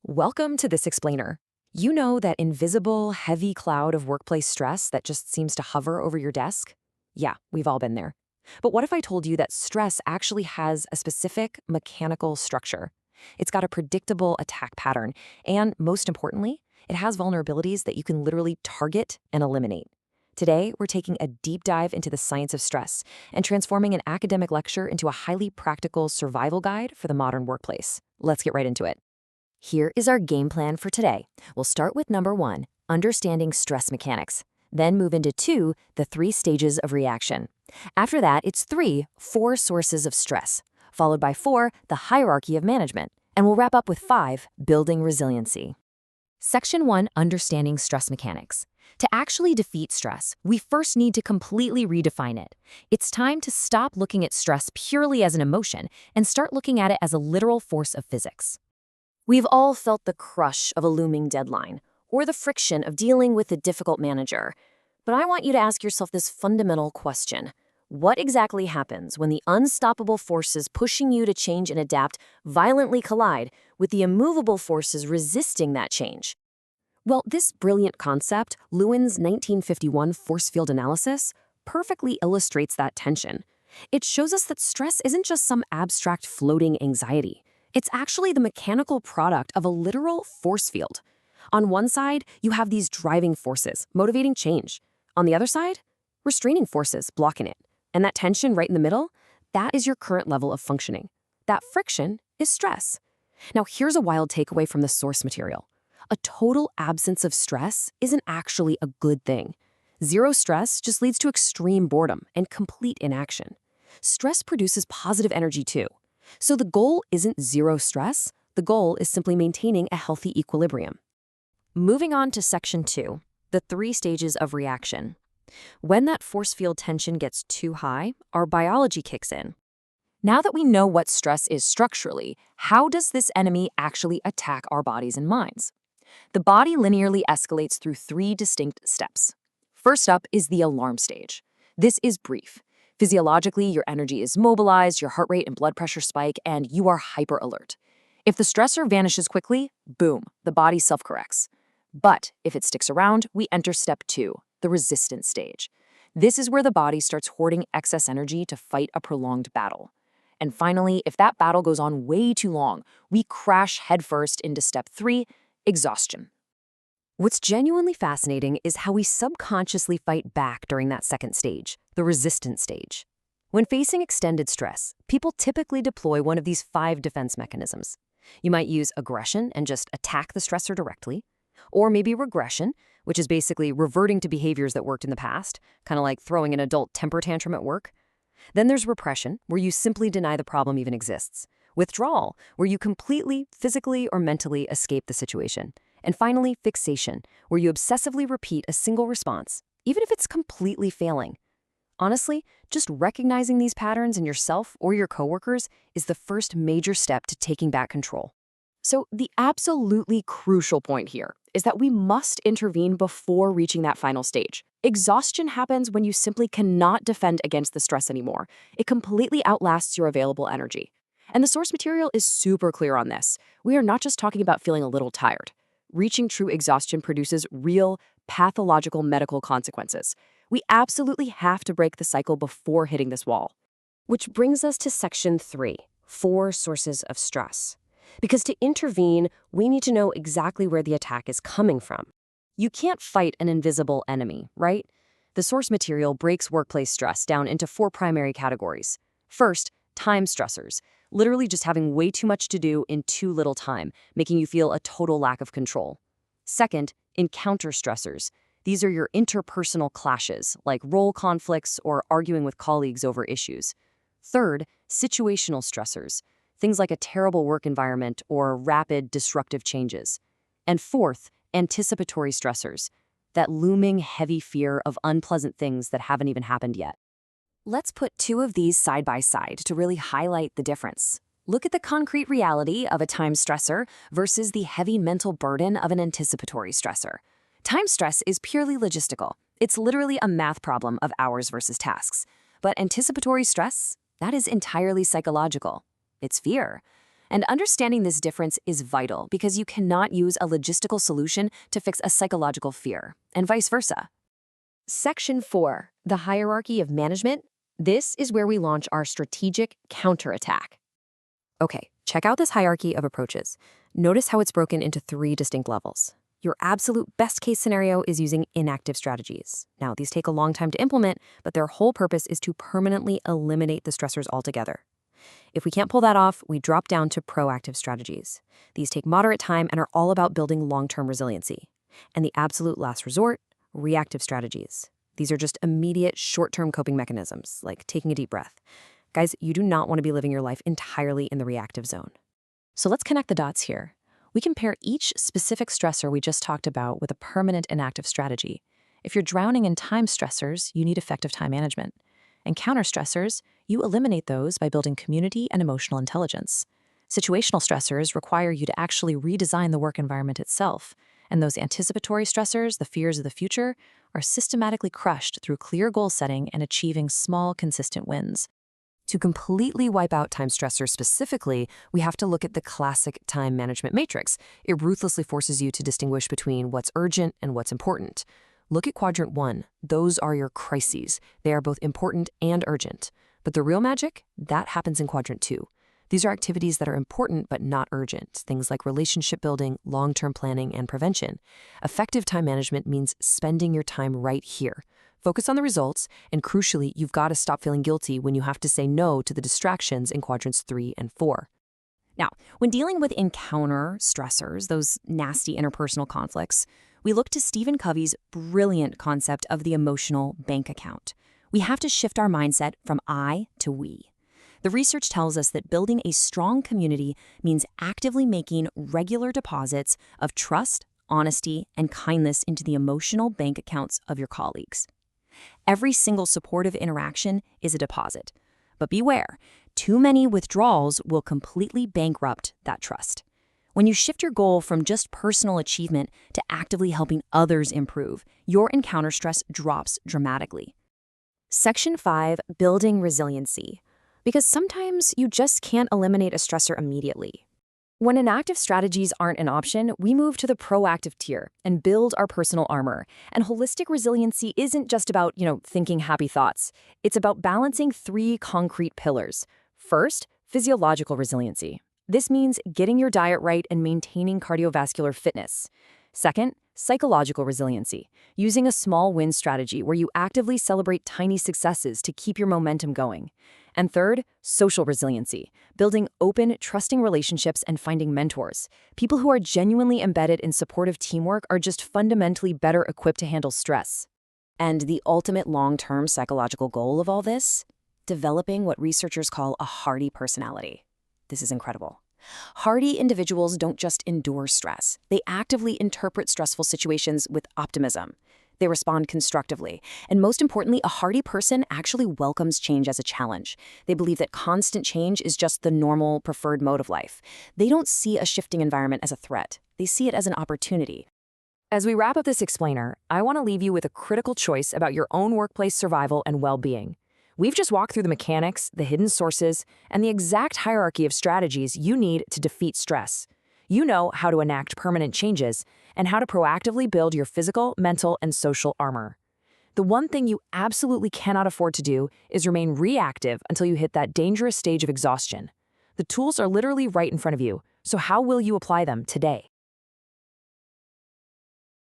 Welcome to This Explainer. You know that invisible, heavy cloud of workplace stress that just seems to hover over your desk? Yeah, we've all been there. But what if I told you that stress actually has a specific mechanical structure? It's got a predictable attack pattern, and most importantly, it has vulnerabilities that you can literally target and eliminate. Today, we're taking a deep dive into the science of stress and transforming an academic lecture into a highly practical survival guide for the modern workplace. Let's get right into it. Here is our game plan for today. We'll start with number 1, understanding stress mechanics. Then move into 2, the 3 stages of reaction. After that, it's 3, 4 sources of stress, followed by 4, the hierarchy of management. And we'll wrap up with 5, building resiliency. Section 1, understanding stress mechanics. To actually defeat stress, we first need to completely redefine it. It's time to stop looking at stress purely as an emotion and start looking at it as a literal force of physics. We've all felt the crush of a looming deadline, or the friction of dealing with a difficult manager. But I want you to ask yourself this fundamental question. What exactly happens when the unstoppable forces pushing you to change and adapt violently collide with the immovable forces resisting that change? Well, this brilliant concept, Lewin's 1951 force field analysis, perfectly illustrates that tension. It shows us that stress isn't just some abstract floating anxiety. It's actually the mechanical product of a literal force field. On one side, you have these driving forces, motivating change. On the other side, restraining forces, blocking it. And that tension right in the middle, that is your current level of functioning. That friction is stress. Now, here's a wild takeaway from the source material. A total absence of stress isn't actually a good thing. Zero stress just leads to extreme boredom and complete inaction. Stress produces positive energy too. So the goal isn't zero stress, the goal is simply maintaining a healthy equilibrium. Moving on to section 2, the 3 stages of reaction. When that force field tension gets too high, our biology kicks in. Now that we know what stress is structurally, how does this enemy actually attack our bodies and minds? The body linearly escalates through 3 distinct steps. First up is the alarm stage. This is brief. Physiologically, your energy is mobilized, your heart rate and blood pressure spike, and you are hyper alert. If the stressor vanishes quickly, boom, the body self-corrects. But if it sticks around, we enter step 2, the resistance stage. This is where the body starts hoarding excess energy to fight a prolonged battle. And finally, if that battle goes on way too long, we crash headfirst into step 3, exhaustion. What's genuinely fascinating is how we subconsciously fight back during that second stage, the resistance stage. When facing extended stress, people typically deploy one of these 5 defense mechanisms. You might use aggression and just attack the stressor directly, or maybe regression, which is basically reverting to behaviors that worked in the past, kind of like throwing an adult temper tantrum at work. Then there's repression, where you simply deny the problem even exists. Withdrawal, where you completely, physically or mentally escape the situation. And finally, fixation, where you obsessively repeat a single response, even if it's completely failing. Honestly, just recognizing these patterns in yourself or your coworkers is the first major step to taking back control. So the absolutely crucial point here is that we must intervene before reaching that final stage. Exhaustion happens when you simply cannot defend against the stress anymore. It completely outlasts your available energy. And the source material is super clear on this. We are not just talking about feeling a little tired. Reaching true exhaustion produces real, pathological medical consequences. We absolutely have to break the cycle before hitting this wall. Which brings us to section 3, 4 sources of stress. Because to intervene, we need to know exactly where the attack is coming from. You can't fight an invisible enemy, right? The source material breaks workplace stress down into 4 primary categories. First, time stressors. Literally just having way too much to do in too little time, making you feel a total lack of control. Second, encounter stressors. These are your interpersonal clashes, like role conflicts or arguing with colleagues over issues. Third, situational stressors. Things like a terrible work environment or rapid, disruptive changes. And fourth, anticipatory stressors. That looming, heavy fear of unpleasant things that haven't even happened yet. Let's put 2 of these side by side to really highlight the difference. Look at the concrete reality of a time stressor versus the heavy mental burden of an anticipatory stressor. Time stress is purely logistical. It's literally a math problem of hours versus tasks. But anticipatory stress, that is entirely psychological. It's fear. And understanding this difference is vital because you cannot use a logistical solution to fix a psychological fear, and vice versa. Section 4, the hierarchy of management. This is where we launch our strategic counterattack. Okay, check out this hierarchy of approaches. Notice how it's broken into 3 distinct levels. Your absolute best case scenario is using inactive strategies. Now, these take a long time to implement, but their whole purpose is to permanently eliminate the stressors altogether. If we can't pull that off, we drop down to proactive strategies. These take moderate time and are all about building long-term resiliency. And the absolute last resort, reactive strategies. These are just immediate, short-term coping mechanisms, like taking a deep breath. Guys, you do not want to be living your life entirely in the reactive zone. So let's connect the dots here. We compare each specific stressor we just talked about with a permanent inactive strategy. If you're drowning in time stressors, you need effective time management. And counter stressors, you eliminate those by building community and emotional intelligence. Situational stressors require you to actually redesign the work environment itself. And those anticipatory stressors, the fears of the future, are systematically crushed through clear goal setting and achieving small, consistent wins. To completely wipe out time stressors specifically, we have to look at the classic time management matrix. It ruthlessly forces you to distinguish between what's urgent and what's important. Look at quadrant 1. Those are your crises. They are both important and urgent. But the real magic, that happens in quadrant 2. These are activities that are important but not urgent, things like relationship building, long-term planning, and prevention. Effective time management means spending your time right here. Focus on the results, and crucially, you've got to stop feeling guilty when you have to say no to the distractions in quadrants 3 and 4. Now, when dealing with encounter stressors, those nasty interpersonal conflicts, we look to Stephen Covey's brilliant concept of the emotional bank account. We have to shift our mindset from I to we. The research tells us that building a strong community means actively making regular deposits of trust, honesty, and kindness into the emotional bank accounts of your colleagues. Every single supportive interaction is a deposit. But beware, too many withdrawals will completely bankrupt that trust. When you shift your goal from just personal achievement to actively helping others improve, your encounter stress drops dramatically. Section 5, building resiliency. Because sometimes you just can't eliminate a stressor immediately. When inactive strategies aren't an option, we move to the proactive tier and build our personal armor. And holistic resiliency isn't just about, thinking happy thoughts. It's about balancing 3 concrete pillars. First, physiological resiliency. This means getting your diet right and maintaining cardiovascular fitness. Second, psychological resiliency, using a small win strategy where you actively celebrate tiny successes to keep your momentum going. And third, social resiliency, building open, trusting relationships and finding mentors. People who are genuinely embedded in supportive teamwork are just fundamentally better equipped to handle stress. And the ultimate long-term psychological goal of all this? Developing what researchers call a hardy personality. This is incredible. Hardy individuals don't just endure stress. They actively interpret stressful situations with optimism. They respond constructively. And most importantly, a hardy person actually welcomes change as a challenge. They believe that constant change is just the normal, preferred mode of life. They don't see a shifting environment as a threat. They see it as an opportunity. As we wrap up this explainer, I want to leave you with a critical choice about your own workplace survival and well-being. We've just walked through the mechanics, the hidden sources, and the exact hierarchy of strategies you need to defeat stress. You know how to enact permanent changes and how to proactively build your physical, mental, and social armor. The one thing you absolutely cannot afford to do is remain reactive until you hit that dangerous stage of exhaustion. The tools are literally right in front of you, so how will you apply them today?